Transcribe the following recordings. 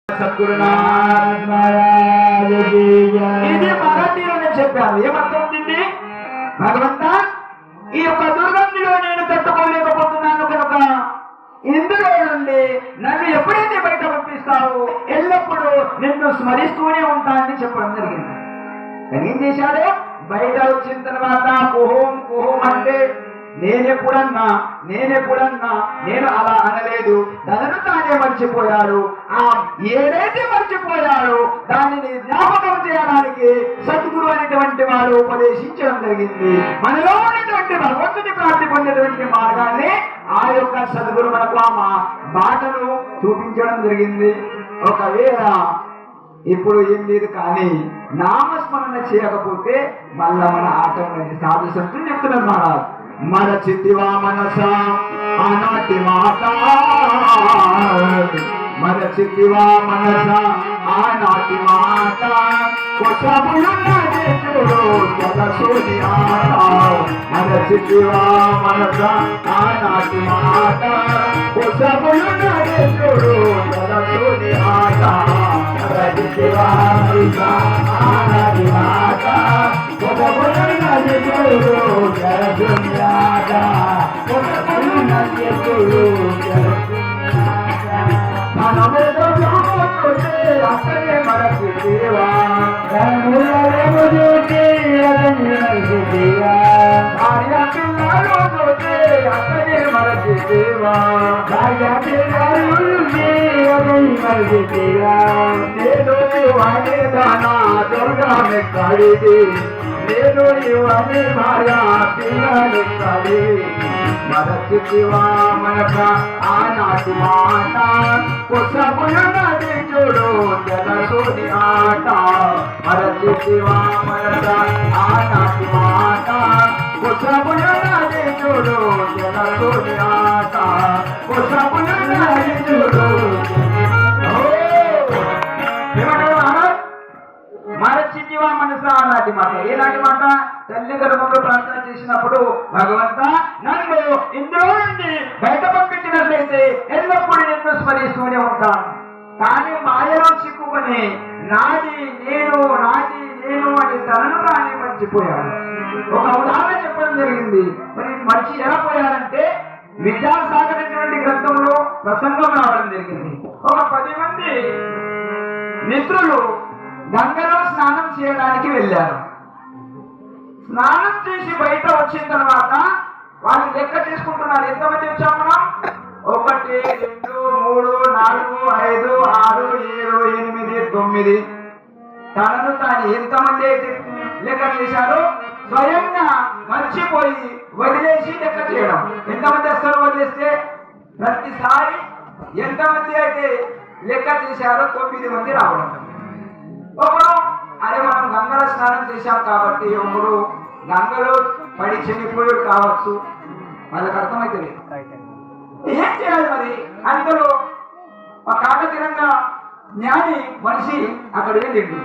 ఇది మరాఠీలోనే చెప్పారు. ఏమర్థమవుతుంది? భగవంతా, ఈ యొక్క దుర్గంధిలో నేను తట్టుకోలేకపోతున్నాను కనుక ఇందులో నుండి నన్ను ఎప్పుడైతే బయట పంపిస్తావో ఎల్లప్పుడూ నిన్ను స్మరిస్తూనే ఉంటానని చెప్పడం జరిగింది. కానీ ఏం చేశాడు? బయట వచ్చిన తర్వాత కుహోం కుహోం అంటే నేనెప్పుడన్నా నేను అలా అనలేదు. తనను తానే మర్చిపోయాడు. ఆ ఏదైతే మర్చిపోయాడో దానిని జ్ఞాపకం చేయడానికి సద్గురు అనేటువంటి వాడు ఉపదేశించడం జరిగింది. మనలో ఉన్నటువంటి భగవంతుని ప్రాప్తి పొందేటువంటి మార్గాన్ని ఆ యొక్క సద్గురు మనకు ఆ బాటను చూపించడం జరిగింది. ఒకవేళ ఇప్పుడు ఏం లేదు, కానీ నామస్మరణ చేయకపోతే మళ్ళా మన ఆటంకం సాధు సంతులు చెప్తున్నారు మహారాజ్. మరచితివా మనస ఆనాటి మాట, మరచితివా మనస ఆనాటి మాట, కొసబులున్నది చూడు జలసూని ఆట. మరచితివా మనస ఆనాటి మాట, కొసబులున్నది చూడు జలసూని ఆట. మరచితివా మనస ఆనాటి మాట, కొసబులున్నది చూడు జలసూని ఆట. కొసబులున్నది చూడు అక్కడే మరచితివా, భార్య పిల్లలు చూస్తే అక్కడే మరచితివా, నేను ఇవన్నీ దానా దుర్గామెక్కడిది, నేను ఇవన్నీ భార్య పిల్లలెక్కడి. మరచితివా మనక ఆనాటి మాట, కొసబులున్నది చూడు జలసూని ఆట. మరచితివా మనక ఆనాటి మాట, కొసబులున్నది చూడు జలసూని ఆట. కొసబులున్నది చూడు. మరచితివా మనస ఆనాటి మాట. ఏనాటి మాట? తల్లి గర్భంలో ప్రార్థన చేసినప్పుడు, భగవంతా నన్ను ఇందులో నుండి బయట పంపించినట్లయితే ఎల్లప్పుడూ నిన్ను స్మరిస్తూనే ఉంటాను. కానీ మాయలో చిక్కుకొని నాది నేను అని తనను తానే మర్చిపోయాడు. ఒక ఉదాహరణ చెప్పడం జరిగింది. మరి మర్చి ఎలా పోయారంటే, విద్యాసాగర్ అనేటువంటి గ్రంథంలో ప్రసంగం రావడం జరిగింది. ఒక 10 మంది మిత్రులు గంగలో స్నానం చేయడానికి వెళ్ళారు. స్నానం చేసి బయట వచ్చిన తర్వాత వాళ్ళు లెక్క చేసుకుంటున్నారు. ఎంతమంది వచ్చాం మనం? 1 2 3 4 5 6 7 8 9. తనను తాను ఎంతమంది అయితే లెక్క చేశారో స్వయంగా మర్చిపోయి వదిలేసి లెక్క చేయడం. ఎంతమంది వస్తారు వదిలేస్తే? ప్రతిసారి ఎంతమంది అయితే లెక్క చేశారో 9 మంది రావడం. ఒకడు అదే మనం గంగలో స్నానం చేశాం కాబట్టి ఒకడు గంగలో పడి చనిపోయాడు కావచ్చు, వాళ్ళకి అర్థమైతే ఏం చేయాలి మరి? అందులో ఒక కాకతీరంగా జ్ఞాని మనిషి అక్కడ వెళ్ళిండు.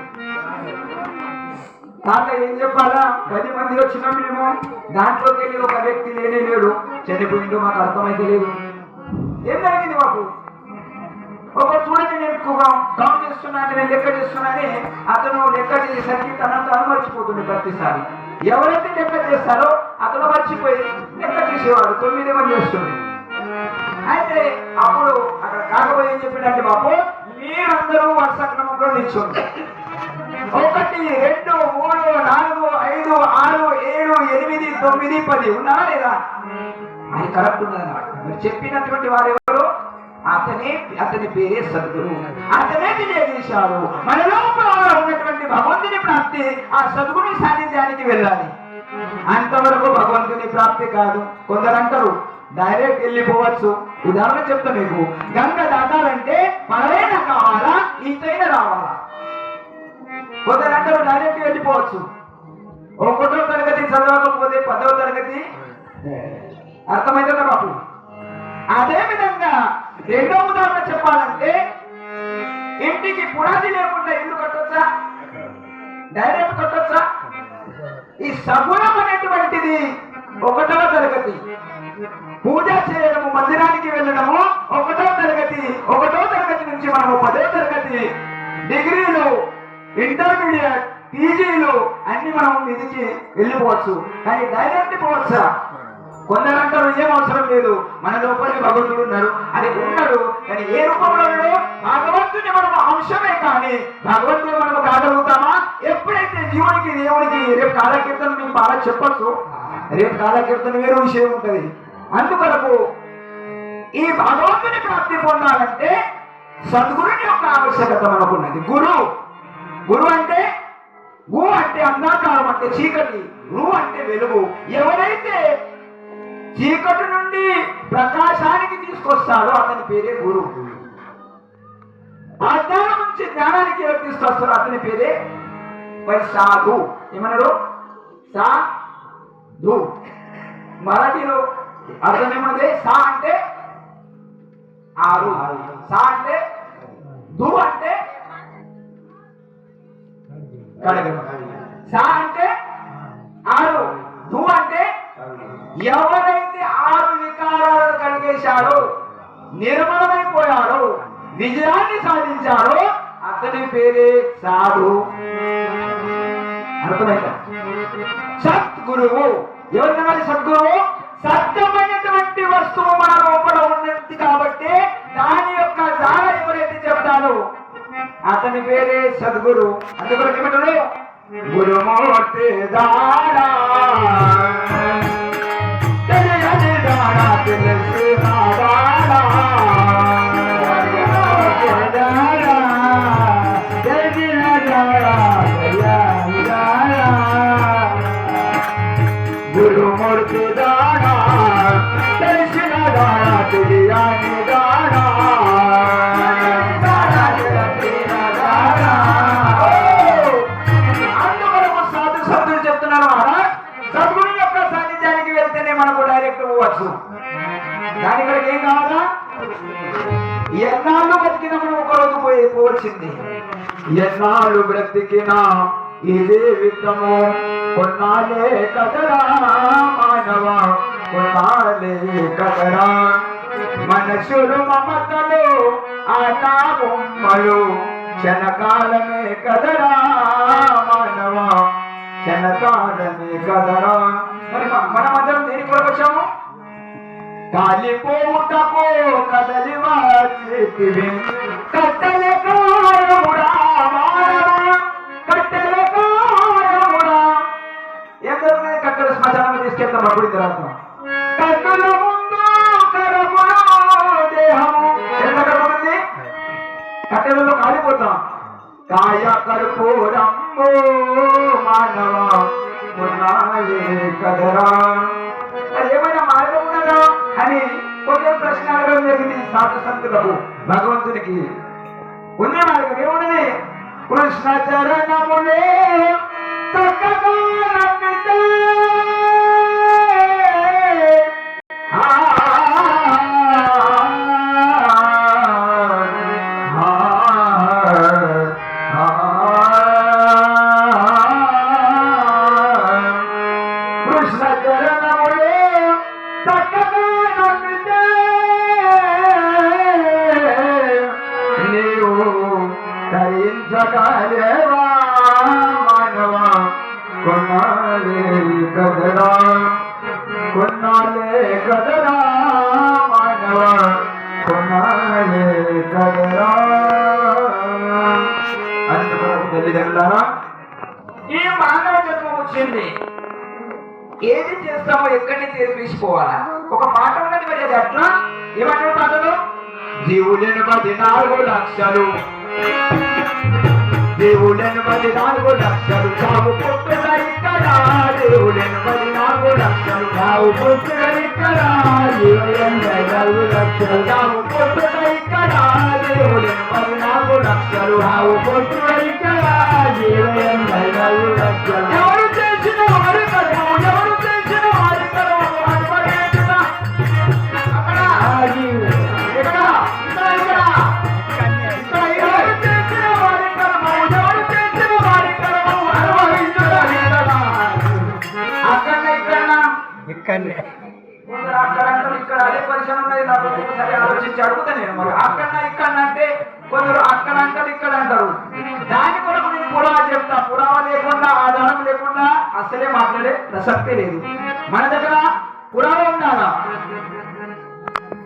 తాత ఏం చెప్పాలా? 10 మంది వచ్చినాం మేము, దాంట్లోకి వెళ్ళి ఒక వ్యక్తి లేనే లేడు, చనిపోయిండు, మాకు అర్థమైతే లేదు. ఏం జరిగింది మాకు? ఒకరు చూడండి, నేను కౌంట్ చేస్తున్నాను, నేను లెక్క చేస్తున్నానని అతను లెక్క చేసేసరికి తనను తాను మర్చిపోతుంది. ప్రతిసారి ఎవరైతే లెక్క చేస్తారో అతను మర్చిపోయి లెక్క చేసేవాడు 9 మంది వస్తుంది. అయితే అప్పుడు అక్కడ కాకపోయి ఏం చెప్పాడంటే, బాబు మీరందరూ వరుస క్రమంలో నిల్చోండి. 1 2 3 4 5 6 7 8 9 10 ఉన్నారా లేదా? అది కరెక్ట్ ఉన్నదన్నమాట. మీరు చెప్పినటువంటి వారు ఎవరు? అతని పేరే సద్గురు. అతనే తెలియజేశాడు. మన లోపల ఉన్నటువంటి భగవంతుని ప్రాప్తి ఆ సద్గురుని సాన్నిధ్యానికి వెళ్ళాలి. అంతవరకు భగవంతుని ప్రాప్తి కాదు. కొందరు అంటారు డైరెక్ట్ వెళ్ళిపోవచ్చు. ఉదాహరణ చెప్తా మీకు. గంగ దాటాలంటే మనమైనా కావాలా, ఈతైనా రావాలా? కొందరు అంటారు డైరెక్ట్ వెళ్ళిపోవచ్చు. 1వ తరగతి చదవకపోతే 10వ తరగతి అర్థమైతుందా బాబు? అదే విధంగా 2వ ఉదాహరణ చెప్పాలంటే, ఇంటికి పునాది లేకుండా ఇల్లు కట్టొచ్చా? డైరెక్ట్ కట్టొచ్చా? ఈ సగుణం అనేటువంటిది 1వ తరగతి. పూజ చేయడము, మందిరానికి వెళ్ళడము, ఒకటో తరగతి నుంచి మనము 10వ తరగతి, డిగ్రీలు, ఇంటర్మీడియట్, పీజీలు అన్ని మనం మీదికి వెళ్ళిపోవచ్చు. కానీ డైరెక్ట్ పోవచ్చా? కొందరంటారు ఏం అవసరం లేదు, మన లోపలి భగవంతుడు ఉన్నారు. అది ఉన్నాడు, కానీ ఏ రూపంలో భగవంతుని మనము అంశమే. కానీ భగవంతుడు మనము కాగలుగుతామా? ఎప్పుడైతే జీవునికి దేవునికి రేపు కాలకీర్తన మీకు బాగా చెప్పచ్చు. రేపు కాలకీర్తన వేరే విషయం ఉంటుంది. అందుకొరకు ఈ భగవంతుని ప్రాప్తి పొందాలంటే సద్గురుని యొక్క ఆవశ్యకత మనకున్నది. గురు అంటే గు అంటే అంధకారం, అంటే చీకటి, రు అంటే వెలుగు. ఎవరైతే చీకటి నుండి ప్రకాశానికి తీసుకొస్తాడో అతని పేరే గురు. అజ్ఞానం నుంచి జ్ఞానానికి ఎవరు తీసుకొస్తారో అతని పేరే సాధు. ఏమన్నారు? సాధు. మరాఠీలో అర్థమేమన్నది? సా అంటే 6, సా అంటే దు అంటే సా అంటే 6, దు అంటే ఎవరైతే 6 వికారాలను కలిగేశాడో, నిర్మలమైపోయాడో, విజయాన్ని సాధించాడో అతని పేరే సాధు. అర్థమైందా? సద్గురువు ఎవరికైనా సద్గురువు సత్యమైనటువంటి వస్తువు మన లోపల ఉన్నది కాబట్టి దాని యొక్క జాడ ఎవరైతే చెప్తాడో అతని పేరే సద్గురు. అందుకని ఏమంటాడు? గురుమూర్తి దాడా తెలియని దాడా తెలిసి రాడా గురుమూర్తి దాడా తెలిసిన దాడా తెలియని దాడా దానికి ఏం కావాలా? ఎన్నాళ్ళు బతికినా మనం ఒకరోజు పోవచ్చింది. ఎన్నాళ్ళు బ్రతికినా ఇదే విధము కొన్నాళ్ళే కదరా మానవ, కొన్నాళ్ళే కదరా. మనసులు మమతలు ఆటా బొమ్మలు క్షణకాలమే కదరా మానవ, క్షణకాలమే కదరా. మరి మనమందరం దేనికి కూడా వచ్చాము? కాలిపోవుటకు కదలి వచ్చితివి కట్టెల కాయముడా మానవ, కట్టెల కాయముడా. ఏం జరుగుతుంది? కట్టెల శ్మశానం తీసుకెళ్తాం. అప్పుడు తర్వాత కట్టెల ముందు కరమున దేహము ఎంత కడుపుతుంది? కట్టెలలో కాలిపోతాం. కాయ కర్పూరంబు మానవ ఉన్నాయే కదరా. ఏమైనా మార్గం ఉన్నదా అని కొంచెం ప్రశ్న అడగడం జరిగింది సాధు సంతులకు. భగవంతునికి ఉన్న మార్గం ఏమున్నది? కృష్ణ చరణములే చక్కగా నమ్మితే కృష్ణ చరణములే చక్కగా నమ్మితే నీవు తరించగలేవా మానవ, కొన్నాళ్ళే కదరా, కొన్నాళ్ళే కదరా మానవ, కొన్నాళ్ళే కదరా. అందుకు తల్లిదండ్రులారా, ఈ మానవ జన్మ వచ్చింది, ఏది చేస్తామో ఎక్కడి నుంచి తీర్పిసుకోవాలా? ఒక పాట ఉన్నది, మరి అది అట్లా ఏమంటారు పాటలు? జీవులను 14 లక్షలు, దేవుళ్ళను 14 లక్షలు చావు పుట్టుక ఇక్కడ, దేవుళ్ళను 14 లక్షలు చావు పుట్టుక ఇక్కడ, 24 లక్షలు చావు పుట్టుక ఇక్కడ, దేవుళ్ళను 14 లక్షలు చావు పుట్టుక ఇక్కడ, 24 లక్షలు. ఎవరు చేసిన వారి కర్మము, ఎవరు చేసిన వారి కర్మము అనుభవించుట. అక్కడ అక్కడ ఉన్నది నాకు ఒకసారి ఆలోచించి అడుగుతా నేను. మరి అక్కడ ఇక్కడ అంటే కొందరు అక్కడ అంటారు ఇక్కడ అంటారు. దాని కొరకు నేను పురావా చెప్తా. పురావా లేకుండా ఆధారం లేకుండా అసలే మాట్లాడే ప్రసక్తే లేదు. మన దగ్గర పురావా ఉండాలా?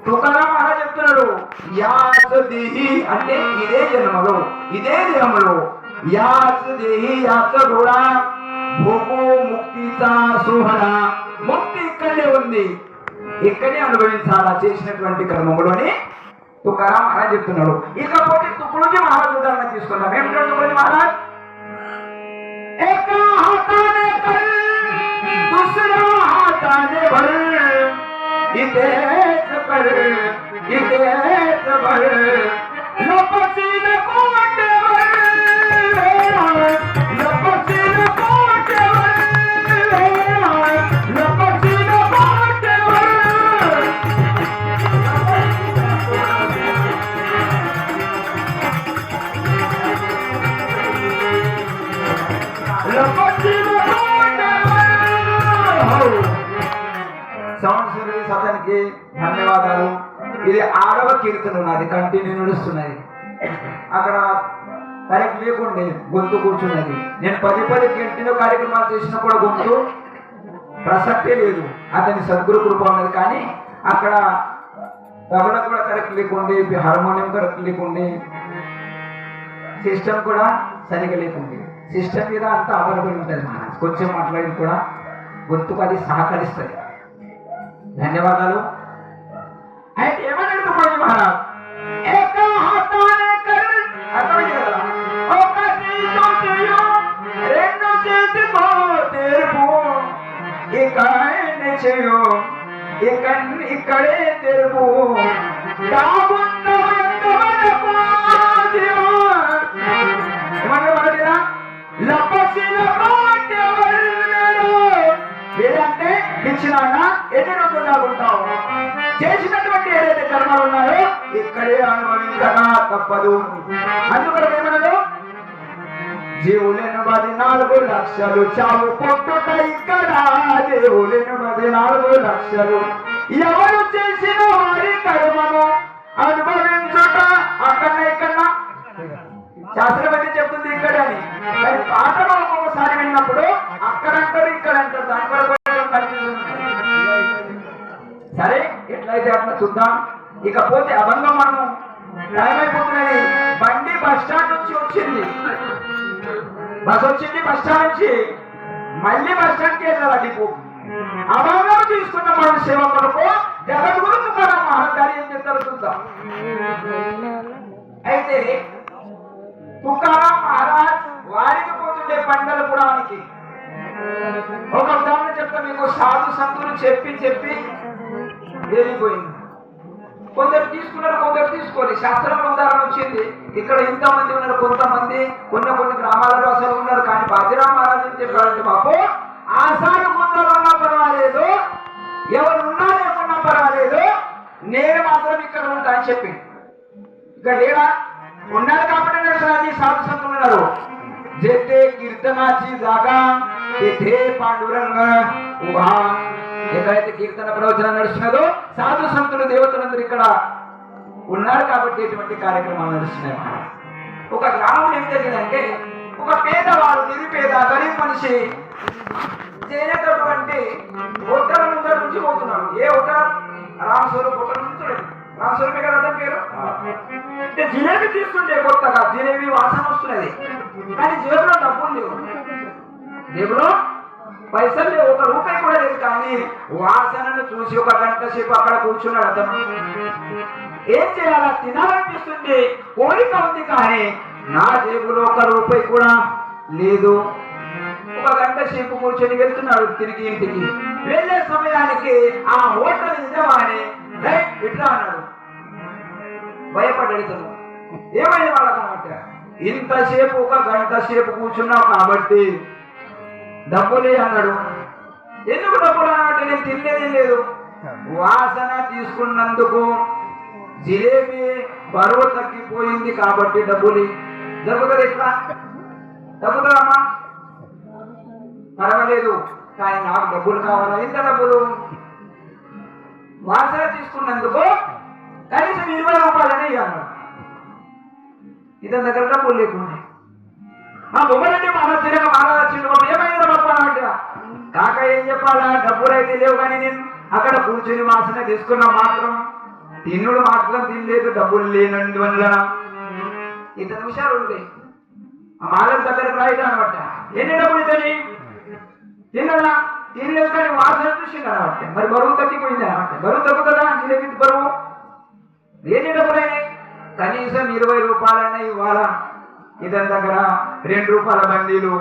తుకారాం అలా చెప్తున్నాడు, యాచ దేహి అంటే ఇదే జన్మలో ఇదే దేహంలో, యాచ దేహి యాచ కూడా భోగో ముక్తితా సోహన, ముక్తి ఇక్కడే ఉంది, ఇక్కడే అనుభవించాలా చేసినటువంటి కర్మములు అని తుకారాం అలా చెప్తున్నాడు. ఇకపోతే తుకుడుజీ మహారాజ్ ఉదాహరణ తీసుకున్నాం. ఏమిటంటే తుకుడుజీ మహారాజ్ ఏకా హాతానే కల్ दूसरा हाथाने भर इतेच कर इतेच भर लपसीन कोटे भर लपसीन कोटे भर लपसीन कोटे भर लपसीन సౌండ్ సర్వీస్ అతనికి ధన్యవాదాలు. ఇది 6వ కీర్తన ఉన్నది, కంటిన్యూ నడుస్తున్నది. అక్కడ కరెక్ట్ లేకుండే గొంతు కూర్చున్నది. నేను 10 కంటిన్యూ కార్యక్రమాలు చేసినా కూడా గొంతు ప్రసక్తే లేదు. అతని సద్గురు కృప ఉన్నది. కానీ అక్కడ తబల కూడా కరెక్ట్ లేకుండే, హార్మోనియం కరెక్ట్ లేకుండే, సిస్టమ్ కూడా సరిగా లేకుండే. సిస్టమ్ మీద అంతా ఆధారపడి ఉంటుంది. కొంచెం మాట్లాడి కూడా గొంతుకు అది సహకరిస్తుంది. ధన్యవాదాలు. అయితే ఏమన్నాడు తుకారాం మహారాజ్, ఏకా హాతానే కర్ అర్థమైంది కదా, ఒక చేతితో చేయు రెండు చేతితో తెరుపు, ఇక్కడే చేయు ఇక్కడే తెరుపు, కాకుండా ఎంతవరకు ఏమన్నా మాట్లాడినా లపసిన లేదంటే పిచ్చినాక ఎదురుగా ఉంటావు. చేసినటువంటి ఏదైతే కర్మలు ఉన్నాయో ఇక్కడే అనుభవించక తప్పదు. అందుకని ఏమన్నాడు, జీవులను 14 లక్షలు చావు పొట్టుట ఇక్కడ, జీవులను 14 లక్షలు ఎవరు చేసిన వారి కర్మము అనుభవించుట అక్కడ ఇక్కడ. శాస్త్రం అయితే చెప్తుంది ఇక్కడ అని, కానీ పాటలో ఒక్కొక్కసారి విన్నప్పుడు అక్కడ అంటారు ఇక్కడ అంటారు. దాని వరకు సరే ఎట్లయితే అట్లా చూద్దాం. ఇకపోతే అభంగం మనం టైం అయిపోతున్నది. బండి బస్ స్టాండ్ నుంచి వచ్చింది, బస్ వచ్చింది బస్ స్టాండ్ నుంచి మళ్ళీ బస్ స్టాండ్కి వెళ్ళాలి డిపో. అభంగం తీసుకున్న మన సేవ కొరకు జగద్గురు తుకారాం మహారాజ్ ఏం చెప్తారో చూద్దాం. అయితే తుకారాం మహారాజ్ వారికి పోతుండే పండరపురానికి ఒక ఉదాహరణ చెప్తా మీకు. సాధు సంతులు చెప్పి చెప్పి వెళ్ళిపోయింది. కొందరు తీసుకున్నారు, కొందరు తీసుకోవాలి. శాస్త్రంలో ఉదాహరణ వచ్చింది. ఇక్కడ ఇంతమంది ఉన్నారు, కొంతమంది కొన్ని గ్రామాలలో అసలు ఉన్నారు. కానీ బాజీరాం మహారాజ్ ఏం చెప్పారంటే, బాబు ఆసాడు కొందరు ఉన్నా పర్వాలేదు, ఎవరు ఉన్నా లేకున్నా పర్వాలేదు, నేను మాత్రం ఇక్కడ ఉంటా అని చెప్పింది. ఇక్కడ లేడా ఉన్నారు కాబట్టి సాధు సంతులు ఉన్నారు. जेथे कीर्तनाची जागा तेथे पांडुरंग उभा. ఎక్కడైతే కీర్తన ప్రవచనం నడుస్తున్నదో సాధు సంతులు దేవతలందరూ ఇక్కడ ఉన్నారు కాబట్టి ఎటువంటి కార్యక్రమాలు నడుస్తున్నాయి. ఒక గ్రామంలో ఏం జరిగిందంటే, ఒక పేదవాడు నిరుపేద గరీబ్ మనిషి చేనేటటువంటి హోటల్ ముందర నుంచి పోతున్నాడు. ఏ హోటల్? రామస్వరూప్ హోటల్ నుంచి. రామస్వరూపే కదా అతని పేరు. అంటే జిలేబీ తీసుకుంటే కొత్తగా జిలేబీ వాసన వస్తున్నది, కానీ జేబులో డబ్బులు లేవు, జేబులో పైసలు లేవు, 1 రూపాయి కూడా లేదు. కానీ వాసనను చూసి 1 గంట సేపు అక్కడ కూర్చున్నాడు అతను. ఏం చేయాలా, తినాలనిపిస్తుంది, కోరిక ఉంది, కానీ నా జేబులో 1 రూపాయి కూడా లేదు. 1 గంట సేపు కూర్చొని వెళ్తున్నాడు తిరిగి ఇంటికి. వెళ్ళే సమయానికి ఆ హోటల్ నిజమాని ఇట్లా అన్నాడు. భయపడ్డాడు ఇతను. ఏమైంది వాళ్ళకన్నమాట, ఇంతసేపు 1 గంట సేపు కూర్చున్నావు కాబట్టి డబ్బులే అన్నాడు. ఎందుకు డబ్బులు అన్నట్టు, నేను తినేది లేదు, వాసన తీసుకున్నందుకు జిలేబీ బరువు తగ్గిపోయింది కాబట్టి డబ్బులు. జరుగుతుంది ఎట్లా? తగ్గుతుందమ్మా, పర్వాలేదు, కానీ నాకు డబ్బులు కావాలా. ఎంత డబ్బులు? వాసన తీసుకున్నందుకు కనీసం 20 రూపాయలనే ఇవ్వాలి. ఇతని దగ్గర డబ్బులు లేకుండా మా బొమ్మలంటే మన తిరగ మాట్లాడుతుండే ఏమైందో పప్పాలంట. కాక ఏం చెప్పాలా, డబ్బులు అయితే లేవు కానీ నేను అక్కడ కూర్చొని వాసన తీసుకున్నా మాత్రం తిన్నుడు మాత్రం తినలేదు, డబ్బులు లేనందువల్ల. ఇతను హుషారు ఉండే ఆ మాల దగ్గరకు రాయటం అనమాట. ఎన్ని డబ్బులు ఇతని తిన్నదా, తినలేదు కానీ వాసన చూసింది అనమాట. మరి బరువు తగ్గిపోయింది అనమాట. బరువు తగ్గుతుందా జిలేబీ బరువు? ఎన్ని డబ్బులైనాయి? కనీసం 20 రూపాయలైనా ఇవ్వాలా. ఇతని దగ్గర 2 రూపాయల బందీలు,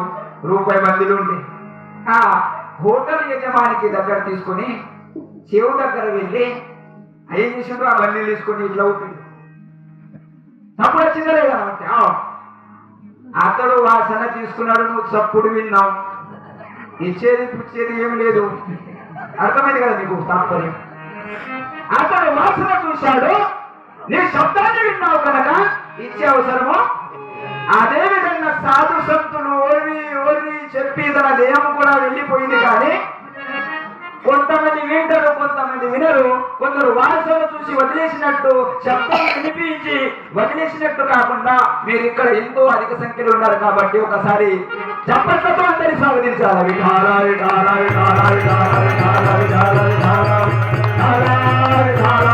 రూపాయి బందీలు ఉండే. ఆ హోటల్ యజమానికి దగ్గర తీసుకుని చెవు దగ్గర వెళ్ళి ఏం చేసిండ్రు, ఆ బందీలు తీసుకుని ఇట్లా అవుతుంది. తప్పుడు వచ్చిందా లేదనమాట. అతడు వాసన తీసుకున్నాడు, నువ్వు చప్పుడు విన్నావు. ఇచ్చేది పుచ్చేది ఏమి లేదు. అర్థమైంది కదా నీకు తాత్పర్యం? అతడు వాసన చూశాడు, నీ శబ్దాన్ని విన్నావు కనుక ఇచ్చే అవసరము. అదే విధంగా సాధు సంతులు ఓర్రి ఓర్రి చెప్పి తన దేహం కూడా వెళ్ళిపోయింది. కానీ కొంతమంది వింటారు, కొంతమంది వినరు. కొందరు వాసన చూసి వదిలేసినట్టు, శబ్దం వినిపించి వదిలేసినట్టు కాకుండా మీరు ఇక్కడ ఎంతో అధిక సంఖ్యలో ఉన్నారు కాబట్టి ఒకసారి చప్పట్లతో అందరి స్వాగతించాలి. విఠాల విఠాల విఠాల విఠాల విఠాల విఠాల విఠాల విఠాల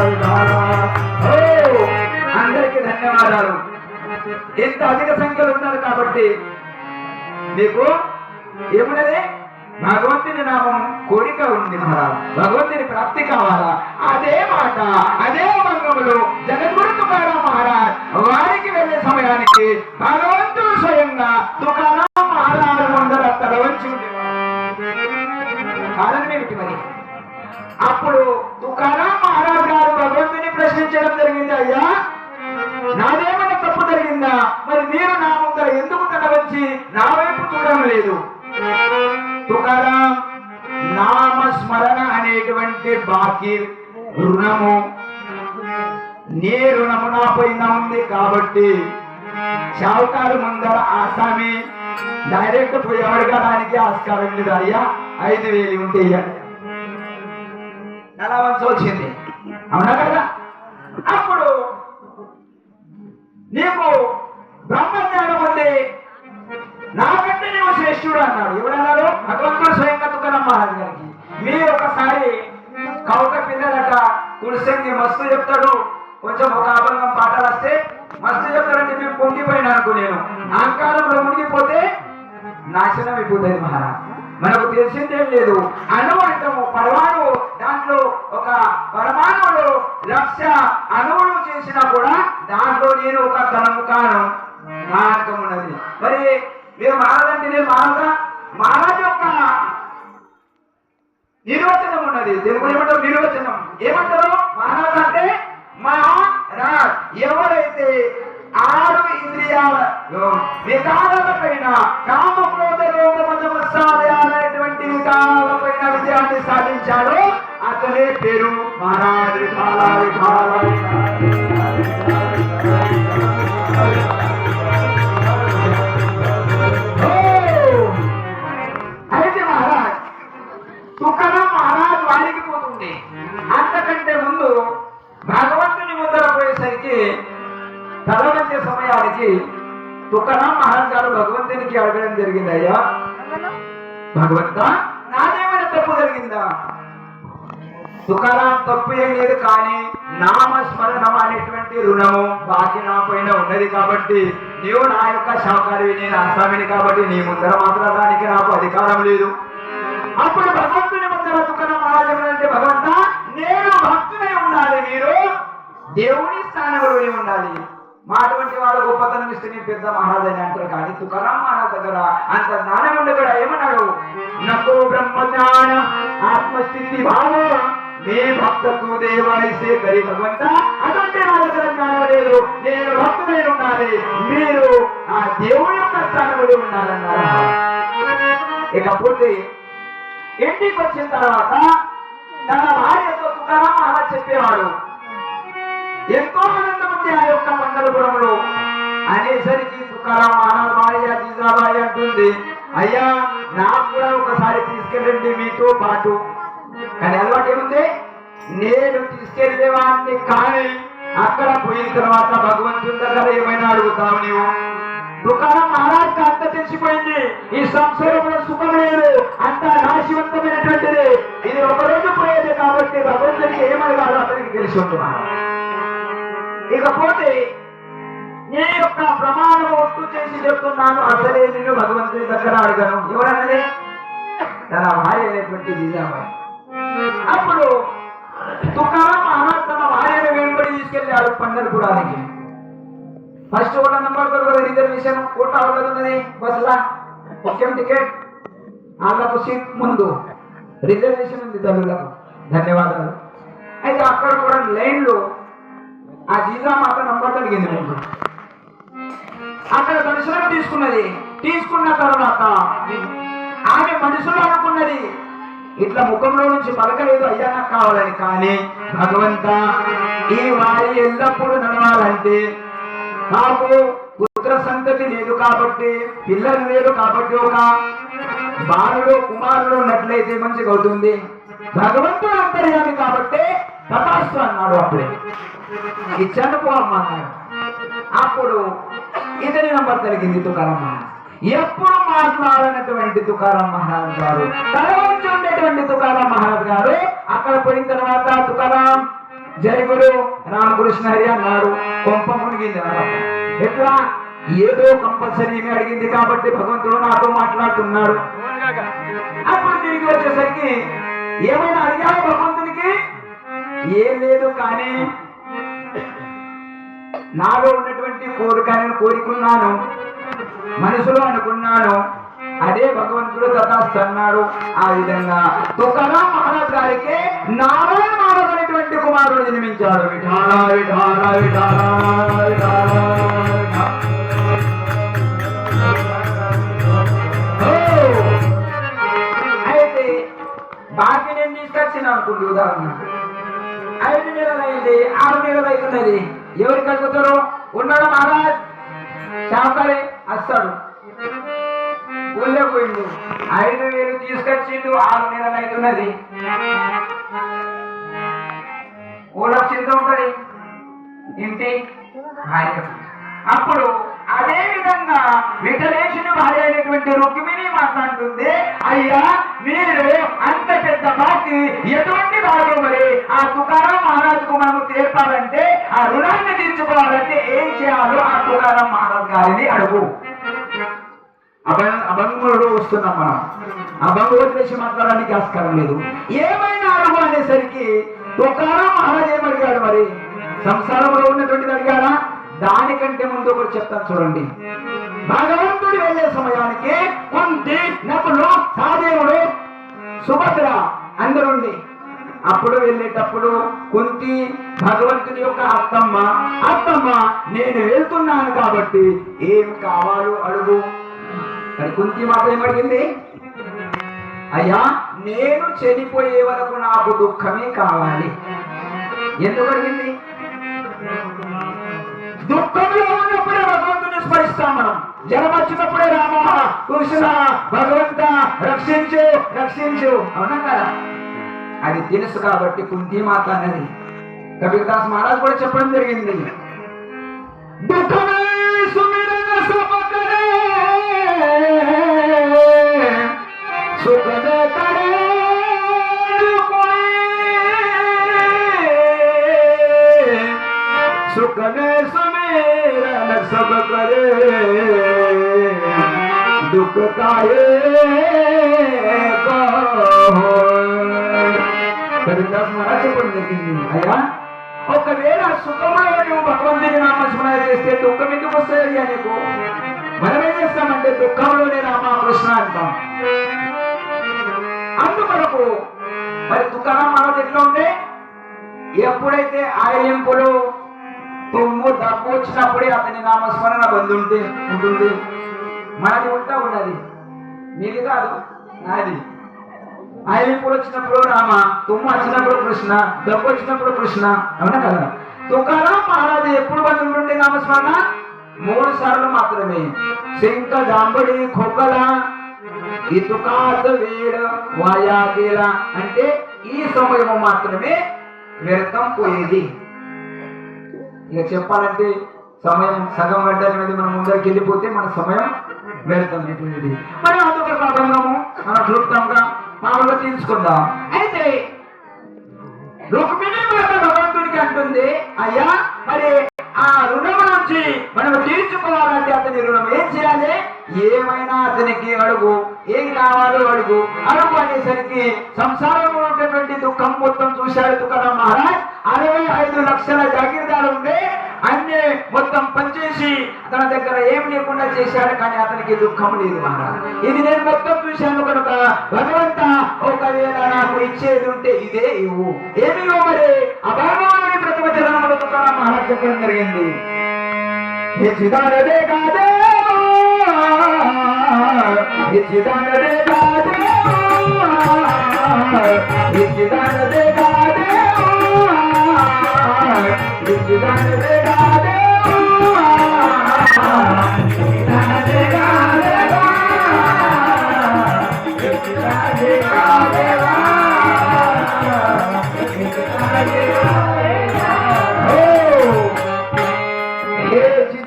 విఠాల. అందరికీ ధన్యవాదాలు. ఎంత అధిక సంఖ్యలో ఉన్నారు కాబట్టి మీకు ఏమున్నది, భగవంతుని నామం కోరిక ఉంది మహారాజ్, భగవంతుని ప్రాప్తి కావాలా. అదే మాట అదే భంగములు జగద్గురు తుకారాం మహారాజ్ వారికి వెళ్ళే సమయానికి భగవంతుడు స్వయంగా తుకారాం మహారాజు ముందర తల వంచి కారణం ఏమిటి మరి? అప్పుడు తుకారాం మహారాజ్ గారు భగవంతుని ప్రశ్నించడం జరిగింది, అయ్యా నాదేమైనా తప్పు జరిగిందా? మరి మీరు నా ముందర ఎందుకు తల వంచి నా వైపు చూడడం లేదు? తుకారాం, నామస్మరణ అనేటువంటి బాకీ రుణము, నీ రుణము నా పైన ఉంది కాబట్టి షావుకారు ముందర ఆసామి డైరెక్ట్ పోయి అడగడానికి ఆస్కారం లేదు. అయ్యా 5,000 ఉంటే ఎలా వంచ వచ్చింది, అవునా కదా? అప్పుడు నీకు బ్రహ్మజ్ఞానం ఉంది, నాకంటే నువ్వు శ్రేష్ఠుడు అన్నాడు. ఎవరన్నారు? భగవంతుడు స్వయంగా తుకారాం మహారాజ్ గారికి. మీరు ఒకసారి కౌక పిల్లలట కుడిసంగి మస్తు చెప్తాడు, కొంచెం ఒక అభంగం పాటలు వస్తే మస్తు చెప్తాడంటే మేము పొంగిపోయినా అనుకో, నేను అహంకారంలో మునిగిపోతే నాశనం అయిపోతుంది మహారాజ్. మనకు తెలిసిందేం లేదు. అణువు అంటాము, పరమాణువు, దాంట్లో ఒక పరమాణువులు 1,00,000 అణువులు చేసినా కూడా దాంట్లో నేను ఒక కణము కాను, నాటకం ఉన్నది. మరి మీరు మహారాజంటే నేను మహారాజు యొక్క నిర్వచనం ఉన్నది. తెలుగు ఏమంటారు? నిర్వచనం ఏమంటారు? మహారాజు అంటే మహారాజ్ ఎవరైతే 6 ఇంద్రియాల వికారాల పైన, కామ క్రోధ రోగ మద మత్సర్యాలైనటువంటి వికారాల పైన విజయాన్ని సాధించాడో అతనే పేరు మహారాజ్. అయితే మహారాజ్ తుకారాం మహారాజ్ వారికి పోతుంది. అంతకంటే ముందు భగవంతుని ముందర పోయేసరికి తల వంచే సమయానికి తుకారాం మహారాజ్ గారు భగవంతునికి అడగడం జరిగింది, అయ్యా భగవంతా నాదేమైనా తప్పు జరిగిందా? తుకారాం తప్పు ఏం లేదు, కానీ నామస్మరణం అనేటువంటి రుణము బాకీ నా పైన ఉన్నది కాబట్టి నీవు నా యొక్క శాకారివి, నేను ఆసామిని కాబట్టి నీ ముందర మాట్లాడడానికి నాకు అధికారం లేదు. అప్పుడు భగవంతుని ముందర తుకారాం మహారాజు అంటే, భగవంతా నేను భక్తులై ఉండాలి, మీరు దేవుని స్థానంలోనే ఉండాలి. మా అటువంటి వాడు గొప్పతనం ఇస్తే నేను పెద్ద మహారాజు అని అంటారు. కానీ తుకారాం మహారాజ్ దగ్గర అంత జ్ఞానం ఉండే కూడా ఏమన్నాడు? నకో బ్రహ్మజ్ఞాన ఆత్మస్థితి భావ మే భక్తకు దేవాయిసే కరి భగవంత, అటువంటి నా దగ్గర జ్ఞానం లేదు, నేను భక్తులై ఉండాలి, మీరు ఆ దేవుని యొక్క స్థానంలో ఉండాలన్నారు. ఇకపోతే ఇంటికి వచ్చిన తర్వాత తన భార్యతో తుకారాం మహారాజ్ చెప్పేవాడు, ఎంతో ఆనందం ఉంది ఆ యొక్క మంగళపురంలో అనేసరికి తుకారాం మహారాజ్ భార్య జీజాబాయి అంటుంది, అయ్యా నాకు కూడా ఒకసారి తీసుకెళ్ళండి మీతో పాటు. కానీ అలవాటు ఏముంది నేను తీసుకెళ్ళేవాడిని కానీ అక్కడ పోయిన తర్వాత భగవంతుని దగ్గర ఏమైనా అడుగుతావు నీవు? తుకారాం మహారాజ్ అంత తెలిసిపోయింది, ఈ సంసారంలో సుఖం లేదు, అంత నాశవంతమైనటువంటిది, ఇది ఒకరోజు పోయేది కాబట్టి భగవంతునికి ఏమడగాలో అతనికి తెలిసి ఉంటుంది. ఇకపోతే నీ యొక్క ప్రమాణం ఒట్టు చేసి చెప్తున్నాను, అసలే నిన్ను భగవంతుని దగ్గర అడగను. ఎవరన్నది? తన భార్య అయినటువంటి జీజాబాయి. అప్పుడు తుకారాం మహారాజ్ తన భార్యను వెంబడి తీసుకెళ్ళాడు పండర్పురానికి. ఫస్ట్ ఓట నంబర్ దొరకదు, రిజర్వేషన్ కోట ఉన్నది బస్సులా, ముఖ్యం టికెట్ వాళ్ళకు సీట్ ముందు రిజర్వేషన్ ఉంది తల్లులకు. ధన్యవాదాలు. అయితే అక్కడ కూడా లైన్లో ఆ జీజామాత నంబర్ కలిగింది. మీకు అక్కడ దర్శనం తీసుకున్నది. తీసుకున్న తర్వాత ఆమె మనసులో అనుకున్నది, ఇట్లా ముఖంలో నుంచి పలకలేదు అయ్యా నాకు కావాలని, కానీ భగవంత ఈ వారి ఎల్లప్పుడూ నడవాలంటే నాకు పుత్ర సంతతి లేదు కాబట్టి, పిల్లలు లేదు కాబట్టి, ఒక బాలుడు కుమారుడు ఉన్నట్లయితే మంచిగా అవుతుంది. భగవంతుడు అంతర్యామి కాబట్టి తథాస్తు అన్నాడు. అప్పుడే ఇచ్చాను పో అమ్మ అన్నాడు. అప్పుడు ఇతని నంబర్ కలిగింది తుకారాం మహారాజ్. ఎప్పుడు మాట్లాడినటువంటి తుకారాం మహారాజ్ గారు, తల వంచి ఉండేటువంటి తుకారాం మహారాజ్ గారు అక్కడ పోయిన తర్వాత తుకారాం జరుగురు రామకృష్ణ హరి అన్నాడు. కొంప మునిగింది. ఎట్లా? ఏదో కంపల్సరీ అడిగింది కాబట్టి భగవంతుడు నాతో మాట్లాడుతున్నాడు. అప్పుడు తిరిగి వచ్చేసరికి ఏమైనా అడిగాడు భగవంతునికి? ఏం లేదు, కానీ నాలో ఉన్నటువంటి కోరిక నేను కోరుకున్నాను, మనసులో అనుకున్నాను, అదే భగవంతుడు తథాస్తు అన్నాడు. ఆ విధంగా తుకారాం మహారాజ్ గారికి నారాయణ మహారాజ్ అనేటువంటి కుమారుడు జన్మించాడు. విఠాల విఠాల విఠాల విఠాల. అయితే బాకీ నేను తీసుకొచ్చిన అనుకుంటు, ఉదాహరణ 5 నెలలు అయింది, 6 నెలలు అవుతున్నది. ఎవరికి అడుగుతారు? ఉన్నాడు మహారాజ్, శాంకరే వస్తాడు. ఊళ్ళో పోయిండు, 5,000 తీసుకొచ్చిండు, 6 నెలలు అవుతున్నది. ఊళ్ళో చింత ఉంటది ఇంటి భార్య. అప్పుడు అదే విధంగా విఠలేశుని భార్య అయినటువంటి రుక్మిణి మాట్లాడుతుంది, అయ్యా మీరు అంత పెద్ద బాకి ఎటువంటి బాగు, మరి ఆ తుకారాం మహారాజుకు మనము తీర్పాలంటే, ఆ రుణాన్ని తీర్చుకోవాలంటే ఏం చేయాలో ఆ తుకారాం మహారాజ్ గారిని అడుగు. అభంగుడు వస్తున్నాం మనం, అభంగు వదిలేసి మాట్లాడడానికి ఆస్కారం లేదు. ఏమైనా అడుగు అనేసరికి తుకారాం మహారాజ్ ఏమడిగాడు? మరి సంసారంలో ఉన్నటువంటిది అడిగాడా? దానికంటే ముందు ఒకటి చెప్తాను చూడండి. భగవంతుడు వెళ్ళే సమయానికి కుంతి, నకులు, సహదేవుడు, సుభద్ర అందరుండి. అప్పుడు వెళ్ళేటప్పుడు కుంతి భగవంతుని యొక్క అత్తమ్మ నేను వెళ్తున్నాను కాబట్టి ఏం కావాలో అడుగు. కానీ కుంతి మాట ఏమడిగింది? అయ్యా నేను చనిపోయే వరకు నాకు దుఃఖమే కావాలి. ఎందుకు అడిగింది? దుఃఖంలో ఉన్నప్పుడే భగవంతుని స్మరిస్తాం మనం. జనం వచ్చినప్పుడే రామ కృష్ణ భగవంత రక్షించు రక్షించు, అవునా కదా? అది తెలుసు కాబట్టి కుంతి మాత అన్నది. కబీర్దాస్ మహారాజ్ కూడా చెప్పడం జరిగింది, దుఃఖమే సుమిరన సుఖకరే సుఖమే కరే సుఖమే సుమిరన सब करे दुख काये చెప్పడం జరిగింది. అయ్యా ఒకవేళ సుఖంలో నువ్వు భగవంతుని నామస్మరణ చేస్తే దుఃఖం ఎందుకు వస్తుంది నీకు? మనం ఏం చేస్తామంటే దుఃఖంలోనే రామకృష్ణ అంటాం. అందుకొరకు మరి తుకారాం మహారాజ్ ఎట్లా ఉంటే, ఎప్పుడైతే ఆయింపులు తుమ్ము దప్పు వచ్చినప్పుడే అతని నామస్మరణ బంధుంటే ఉంటుంది. మనది ఉంటా ఉన్నది, నీది కాదు నాది. ఆయింపులు వచ్చినప్పుడు రామ, తుమ్ము వచ్చినప్పుడు కృష్ణ, దప్పు వచ్చినప్పుడు కృష్ణ, అవునా కదా? తుకారాం మహారాజు ఎప్పుడు బంధుంటుంటే నామస్మరణ 3 సార్లు మాత్రమే. సింక జాంబడి ఖొక్కల ఇతుకాత వేడ వాయాగేల అంటే ఈ సమయం మాత్రమే వ్యర్థం పోయేది. ఇక చెప్పాలంటే సమయం సగం గంటల మీద మనం ముందరికి వెళ్ళిపోతే మన సమయం వ్యర్థం అయిపోయేది. మరి అదొక భాగంగాము మనం క్లుప్తంగా మామూలుగా తీసుకుందాం. అయితే రుక్మిణి భగవంతుడికి అంటుంది, అయ్యా మరి ఆ రుణం నుంచి మనం తీర్చుకోవాలంటే అతని రుణం ఏం చేయాలి? ఏమైనా అతనికి అడుగు, ఏం కావాలో అడుగు అనేసరికి సంసారంలో ఉన్నటువంటి దుఃఖం మొత్తం చూశాడు తుకారాం మహారాజ్. 65 లక్షల జాగీర్దారు ఉంటే అన్ని మొత్తం పనిచేసి తన దగ్గర ఏం లేకుండా చేశాడు, కానీ అతనికి దుఃఖం లేదు మహారాజ్. ఇది నేను మొత్తం చూశాను కనుక భగవంత ఒకవేళ నాకు ఇచ్చేది ఉంటే ఇదే ఇవ్వు. ఏమి మరి అభావాన్ని ప్రతివచనములు తుకారాం మహారాజ్ చెప్పడం జరిగింది. చిదానదే కాదే చిదానదే కాదే చిదానదే కాదే చిదానదే కాదే చిదానదే కాదే చిదానదే కాదే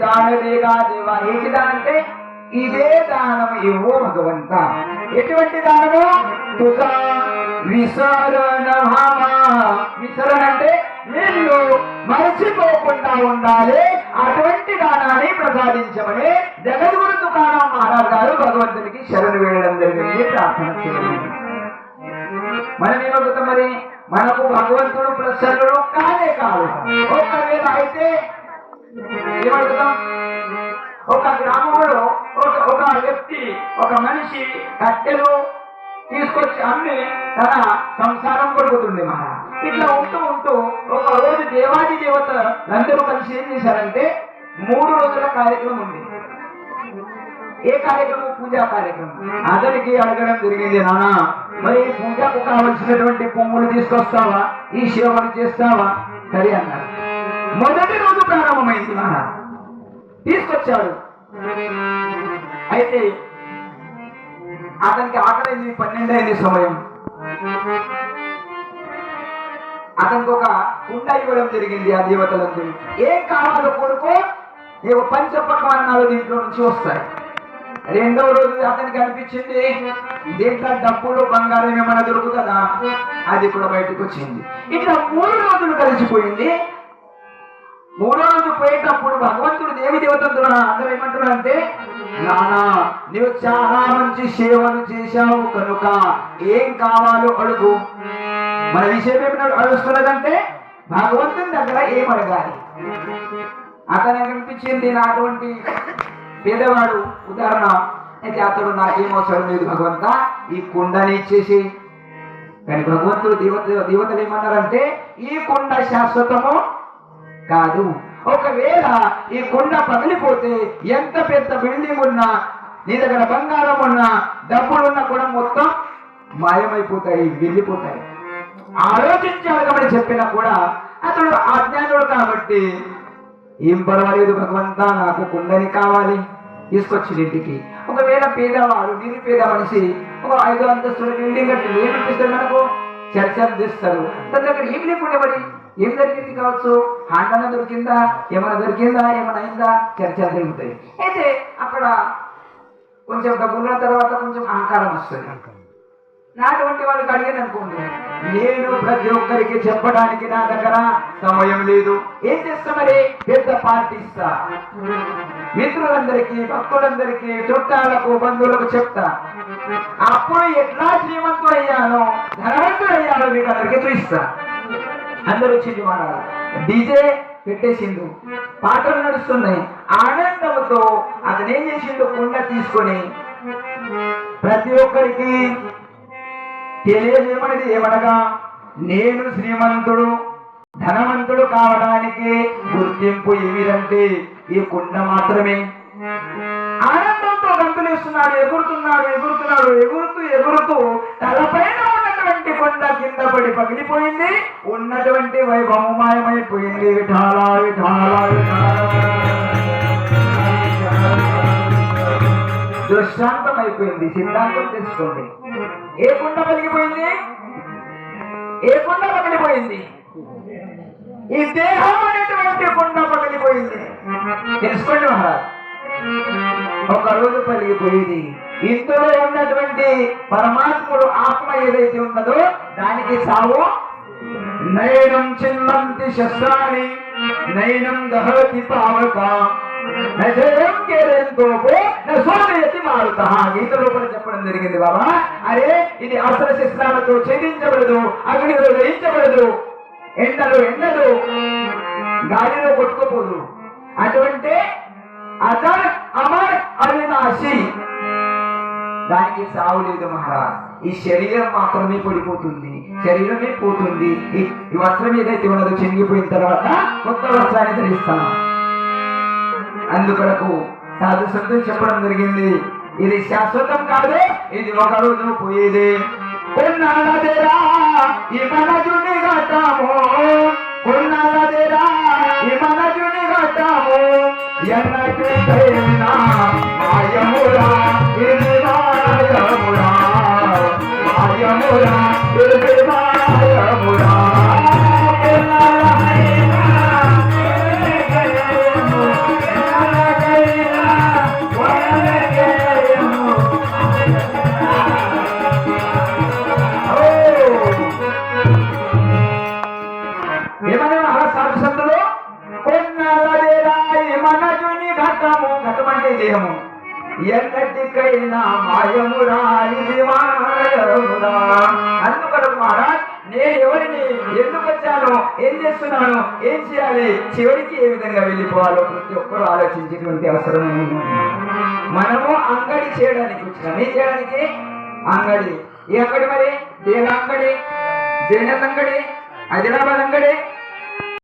దానదేగా దేవా. ఏంటి దానంటే ఇదే దానం ఇవ్వు భగవంత. ఎటువంటి దానము? తుకా విసరణ. విసరణ అంటే నిన్ను మరచిపోకుండా ఉండాలి, అటువంటి దానాన్ని ప్రసాదించమని జగద్గురు తుకారాం మహారాజ్ గారు భగవంతునికి శరణు వేయడం జరిగింది, ప్రార్థన చేయడం. మనం ఏమవుతాం మరి? మనకు భగవంతుడు ప్రసన్నుడు కానే కాదు. ఒకవేళ అయితే ఏమడుగుతాం? ఒక గ్రామంలో ఒక వ్యక్తి, ఒక మనిషి కట్టెలు తీసుకొచ్చి అమ్మి తన సంసారం కొడుకుతుంది మహా. ఇట్లా ఉంటూ ఉంటూ ఒక రోజు దేవాది దేవతలందరూ కలిసి ఏం చేశారంటే 3 రోజుల కార్యక్రమం ఉంది. ఏ కార్యక్రమం? పూజా కార్యక్రమం. అతనికి అడగడం జరిగింది, నానా మరి పూజకు కావలసినటువంటి పువ్వులు తీసుకొస్తావా, ఈ సేవలు చేస్తావా? సరే అన్నారు. మొదటి రోజు ప్రారంభమైంది నాన్న, తీసుకొచ్చాడు. అయితే అతనికి ఆకలింది, 12 అయింది సమయం. అతనికి ఒక కుండ ఇవ్వడం జరిగింది ఆ దేవతలందరూ. ఏం కావాలో కొడుకో, ఏవో పంచపక్వాన్నాలు దీంట్లో నుంచి వస్తాయి. 2వ రోజు అతనికి అనిపించింది దీంట్లో డబ్బులు బంగారం ఏమైనా దొరుకుతుందా, అది కూడా బయటకు వచ్చింది. ఇట్లా 3 రోజులు కలిసిపోయింది. 3వ రోజు పోయేటప్పుడు భగవంతుడు దేవి దేవతలు అందరూ ఏమంటున్నారు అంటే, నానా నీవు చాలా మంచి సేవలు చేశావు కనుక ఏం కావాలో అడుగు. మన విషయం ఏమైనా అడుగుతున్నదంటే భగవంతుని దగ్గర ఏం అడగాలి. అతనికి అనిపించింది అటువంటి పేదవాడు ఉదాహరణ అయితే అతడు నాకేం అవసరం లేదు భగవంత, ఈ కుండని ఇచ్చేసి. కానీ భగవంతుడు దేవతలు ఏమన్నారంటే, ఈ కుండ శాశ్వతము కాదు. ఒకవేళ ఈ కుండ పగిలిపోతే ఎంత పెద్ద బిల్డింగ్ ఉన్నా, నీ దగ్గర బంగారం ఉన్నా, డబ్బులున్నా కూడా మొత్తం మాయమైపోతాయి, వెళ్ళిపోతాయి. ఆలోచించి అడగమని చెప్పినా కూడా అతడు అజ్ఞానుడు కాబట్టి ఏం పర్వాలేదు భగవంత, నాకు కుండని కావాలి, తీసుకొచ్చి ఇంటికి. ఒకవేళ పేదవాడు నిరుపేద మనిషి ఒక 5 అంతస్తుల బిల్డింగ్ కట్టి ఏమిపిస్తాడు, మనకు చర్చలు చేస్తారు. తన దగ్గర ఏం లేకుండా మరి ఏం జరిగింది కావచ్చు, హాండన దొరికిందా, ఏమైనా దొరికిందా, ఏమైనా అయిందా, చర్చలు జరుగుతాయి. అయితే అక్కడ కొంచెం డబ్బున్న తర్వాత కొంచెం అహంకారం వస్తుంది. నాటువంటి వాళ్ళకి అడిగాను అనుకోండి, నేను ప్రతి ఒక్కరికి చెప్పడానికి నా దగ్గర సమయం లేదు. ఏం చేస్తా మరి, పెద్ద పార్టీ ఇస్తా, మిత్రులందరికీ, భక్తులందరికీ, చుట్టాలకు, బంధువులకు చెప్తా. అప్పుడు ఎట్లా శ్రీమంతుడు అయ్యానో, ధనవంతుడు అయ్యానో మీకు అందరికీ చూపిస్తా. అందరూ వచ్చింది మన డీజే పెట్టేసిండు, పాటలు నడుస్తున్నాయి. ఆనందంతో అతను ఏం చేసిండు, కుండ తీసుకొని ప్రతి ఒక్కరికి తెలియజేయమనేది ఏమనగా, నేను శ్రీమంతుడు ధనవంతుడు కావడానికి గుర్తింపు ఏమిటంటే ఈ కుండ మాత్రమే. ఆనందంతో గంతులేస్తున్నాడు, ఎగురుతున్నాడు, ఎగురుతున్నాడు, ఎగురుతూ ఎగురుతూ తలపైన ఉన్నటువంటి కొండ కింద పడి పగిలిపోయింది. ఉన్నటువంటి వైభవం మాయమైపోయింది. విఠాల విఠాల దృష్టాంతం అయిపోయింది. సిద్ధాంతం తెలుసుకోండి. ఏ కొండ పగిలిపోయింది? ఏ కొండ పగిలిపోయింది? ఈ దేహం అనేటువంటి కుండ పగిలిపోయింది. తెలుసుకోండి మహారాజ్, ఒక రోజు పగిలిపోయేది. ఇందులో ఉన్నటువంటి పరమాత్ముడు ఆత్మ ఏదైతే ఉన్నదో దానికి సావు. నయనం చిన్నంతి శస్త్రాన్ని నయనం దహతి పావక నజయం కేరేంతోపో నసోదయతి మారుత. గీత లోపల చెప్పడం జరిగింది బాబా. అరే ఇది అస్త్ర శస్త్రాలతో ఛేదించబడదు, అగ్నిలో దహించబడదు, ఎండలు గాలిలో కొట్టుకోపోదు. అటువంటి అజర్ అమర్ అవినాశి, దానికి సావు లేదు మహారాజ్. ఈ శరీరం మాత్రమే పడిపోతుంది, శరీరమే పోతుంది. ఈ వస్త్రం ఏదైతే ఉన్నదో చెరిగిపోయిన తర్వాత కొత్త వస్త్రాన్ని ధరిస్తాను. అందుకొరకు సాధు సంతులు చెప్పడం జరిగింది, ఇది శాశ్వతం కాదు, ఇది ఒక రోజు పోయేది. కొన్నాళ్ళదేరా ఈ మనజుని గట్టాము, కొన్నాళ్ళదేరా ఈ మనజుని గట్టాము, ఎన్నటికైనా మాయమురా ఇది మాయమురా, మాయమురా ఇది మాయమురా. దేహము ఎన్నటికైనా మాయమురా ఇది మాయమురా. అందుకొరకు మహారాజ్, నేను ఎవరిని, ఎందుకు వచ్చాను, ఏం చేస్తున్నాను, ఏం చేయాలి, చివరికి ఏ విధంగా వెళ్ళిపోవాలో ప్రతి ఒక్కరూ ఆలోచించేటువంటి అవసరం ఉంది. మనము అంగడి చేయడానికి వచ్చినాం. ఏం చేయడానికి? అంగడి. ఈ అంగడి మరి దేని అంగడి? జైనత్ అంగడి, ఆదిలాబాద్ అంగడి,